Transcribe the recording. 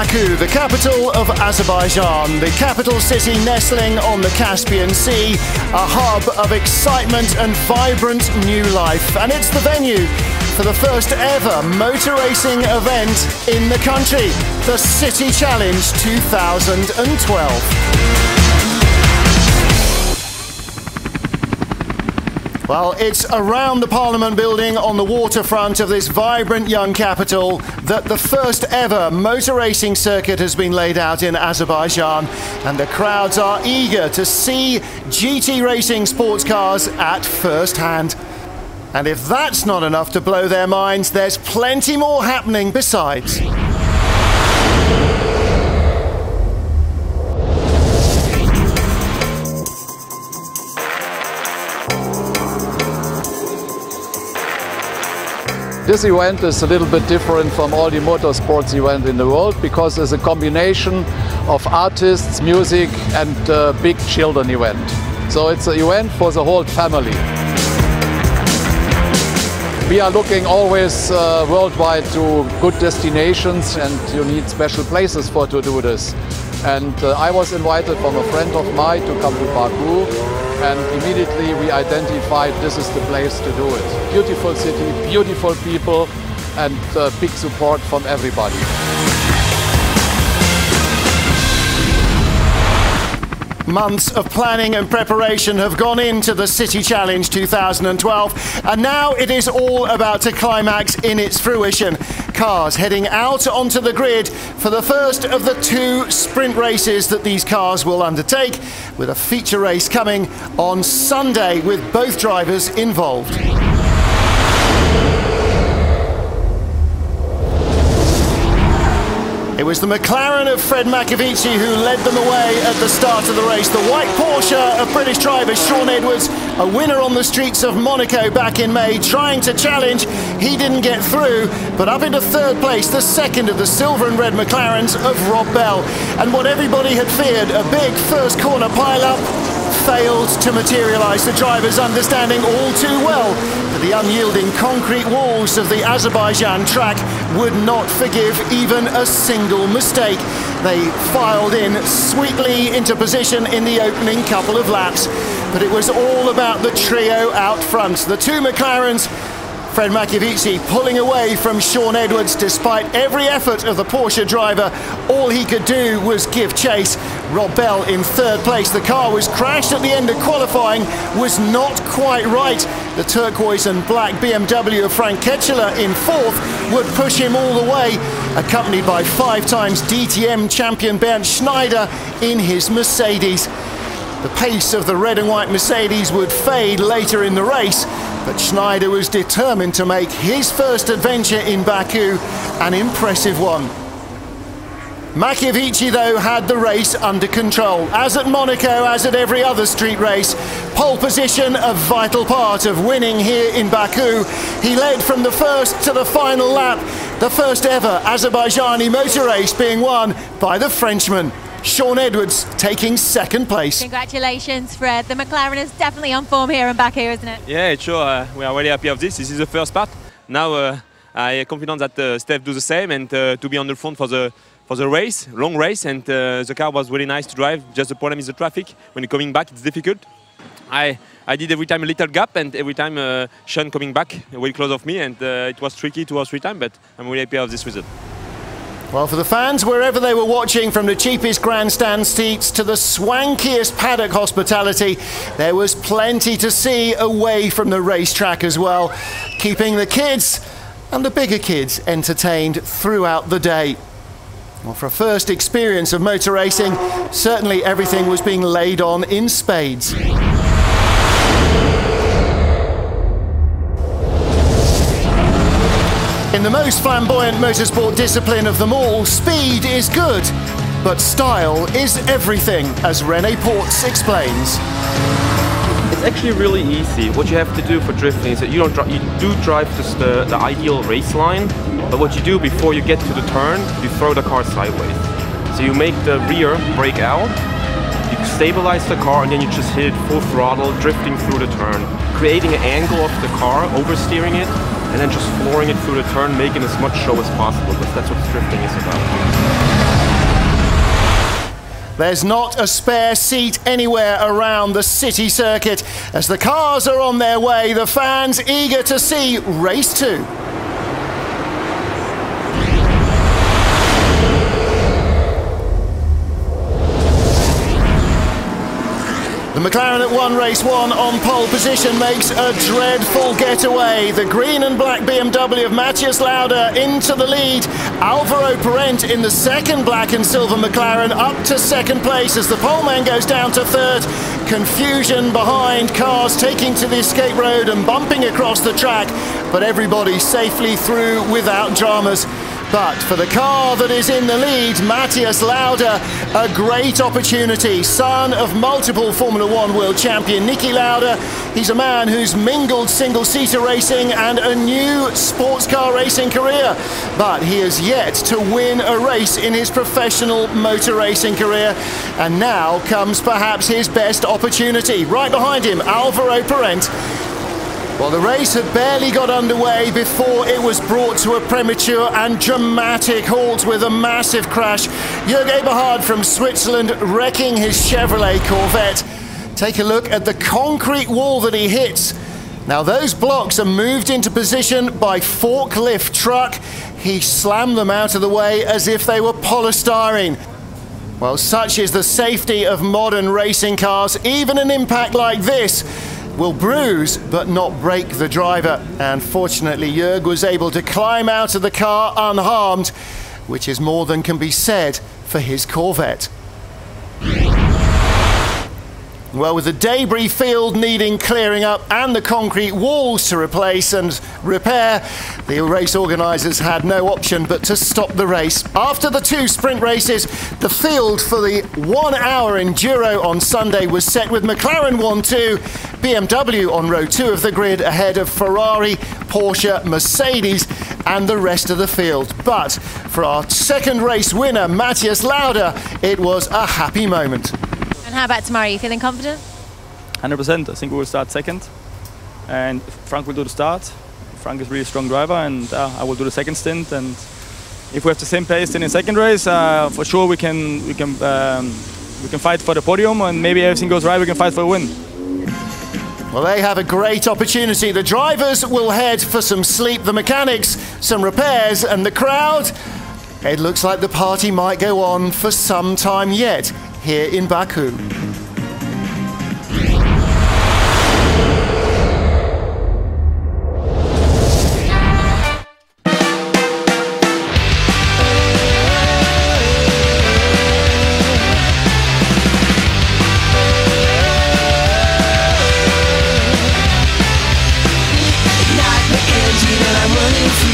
Baku, the capital of Azerbaijan, the capital city nestling on the Caspian Sea, a hub of excitement and vibrant new life. And it's the venue for the first ever motor racing event in the country, the City Challenge 2012. Well, it's around the Parliament building on the waterfront of this vibrant young capital that the first ever motor racing circuit has been laid out in Azerbaijan, and the crowds are eager to see GT racing sports cars at first hand. And if that's not enough to blow their minds, there's plenty more happening besides. This event is a little bit different from all the motorsports events in the world because it's a combination of artists, music and a big children event. So it's an event for the whole family. We are looking always worldwide to good destinations, and you need special places to do this. And I was invited from a friend of mine to come to Baku, and immediately we identified this is the place to do it. Beautiful city, beautiful people, and big support from everybody. Months of planning and preparation have gone into the City Challenge 2012, and now it is all about to climax in its fruition. Cars heading out onto the grid for the first of the 2 sprint races that these cars will undertake, with a feature race coming on Sunday with both drivers involved. It was the McLaren of Fred McAvici who led them away at the start of the race. The white Porsche of British driver Shaun Edwards, a winner on the streets of Monaco back in May, trying to challenge. He didn't get through, but up into 3rd place, the second of the silver and red McLarens of Rob Bell. And what everybody had feared, a big first corner pile-up, failed to materialise. The drivers understanding all too well that the unyielding concrete walls of the Azerbaijan track would not forgive even a single mistake. They filed in sweetly into position in the opening couple of laps, but it was all about the trio out front. The 2 McLarens, Fred McAvici pulling away from Shaun Edwards despite every effort of the Porsche driver. All he could do was give chase. Rob Bell in 3rd place. The car was crashed at the end of qualifying, was not quite right. The turquoise and black BMW of Frank Ketchler in 4th would push him all the way, accompanied by 5 times DTM champion Bernd Schneider in his Mercedes. The pace of the red and white Mercedes would fade later in the race, but Schneider was determined to make his first adventure in Baku an impressive one. McAvici, though, had the race under control. As at Monaco, as at every other street race, pole position a vital part of winning here in Baku. He led from the first to the final lap, the first ever Azerbaijani motor race being won by the Frenchman. Shaun Edwards taking 2nd place. Congratulations, Fred. The McLaren is definitely on form here in Baku, isn't it? Yeah, sure. We are really happy of this. This is the first part. Now I am confident that Steph do the same, and to be on the front for the race, long race, and the car was really nice to drive. Just the problem is the traffic. When you're coming back, it's difficult. I did every time a little gap, and every time Sean coming back way close of me, and it was tricky 2 or 3 times, but I'm really happy of this result. Well, for the fans, wherever they were watching, from the cheapest grandstand seats to the swankiest paddock hospitality, there was plenty to see away from the racetrack as well, keeping the kids and the bigger kids entertained throughout the day. Well, for a first experience of motor racing, certainly everything was being laid on in spades. In the most flamboyant motorsport discipline of them all, speed is good, but style is everything, as René Portes explains. It's actually really easy. What you have to do for drifting is that you do drive just the ideal race line, but what you do before you get to the turn, you throw the car sideways. So you make the rear brake out, you stabilize the car, and then you just hit it full throttle, drifting through the turn, creating an angle of the car, oversteering it, and then just flooring it through the turn, making as much show as possible, because that's what drifting is about. There's not a spare seat anywhere around the city circuit. As the cars are on their way, the fans eager to see race 2. The McLaren that won race 1 on pole position makes a dreadful getaway. The green and black BMW of Matthias Lauda into the lead. Alvaro Parent in the second black and silver McLaren up to second place as the poleman goes down to third. Confusion behind, cars taking to the escape road and bumping across the track, but everybody safely through without dramas. But for the car that is in the lead, Matthias Lauda, a great opportunity. Son of multiple Formula One world champion Niki Lauda. He's a man who's mingled single-seater racing and a new sports car racing career. But he has yet to win a race in his professional motor racing career. And now comes perhaps his best opportunity. Right behind him, Alvaro Parent. Well, the race had barely got underway before it was brought to a premature and dramatic halt with a massive crash. Jörg Eberhard from Switzerland wrecking his Chevrolet Corvette. Take a look at the concrete wall that he hits. Now, those blocks are moved into position by forklift truck. He slammed them out of the way as if they were polystyrene. Well, such is the safety of modern racing cars. Even an impact like this will bruise but not break the driver. And fortunately, Jörg was able to climb out of the car unharmed, which is more than can be said for his Corvette. Well, with the debris field needing clearing up and the concrete walls to replace and repair, the race organisers had no option but to stop the race. After the 2 sprint races, the field for the 1-hour enduro on Sunday was set with McLaren 1-2, BMW on row 2 of the grid ahead of Ferrari, Porsche, Mercedes and the rest of the field. But for our second race winner, Matthias Lauda, it was a happy moment. And how about tomorrow? Are you feeling confident? 100%. I think we will start second. And Frank will do the start. Frank is a really strong driver, and I will do the second stint. And if we have the same pace in the second race, for sure we can fight for the podium, and maybe everything goes right, we can fight for a win. Well, they have a great opportunity. The drivers will head for some sleep, the mechanics some repairs, and the crowd, it looks like the party might go on for some time yet here in Baku. Ignite the engine and I'm running free.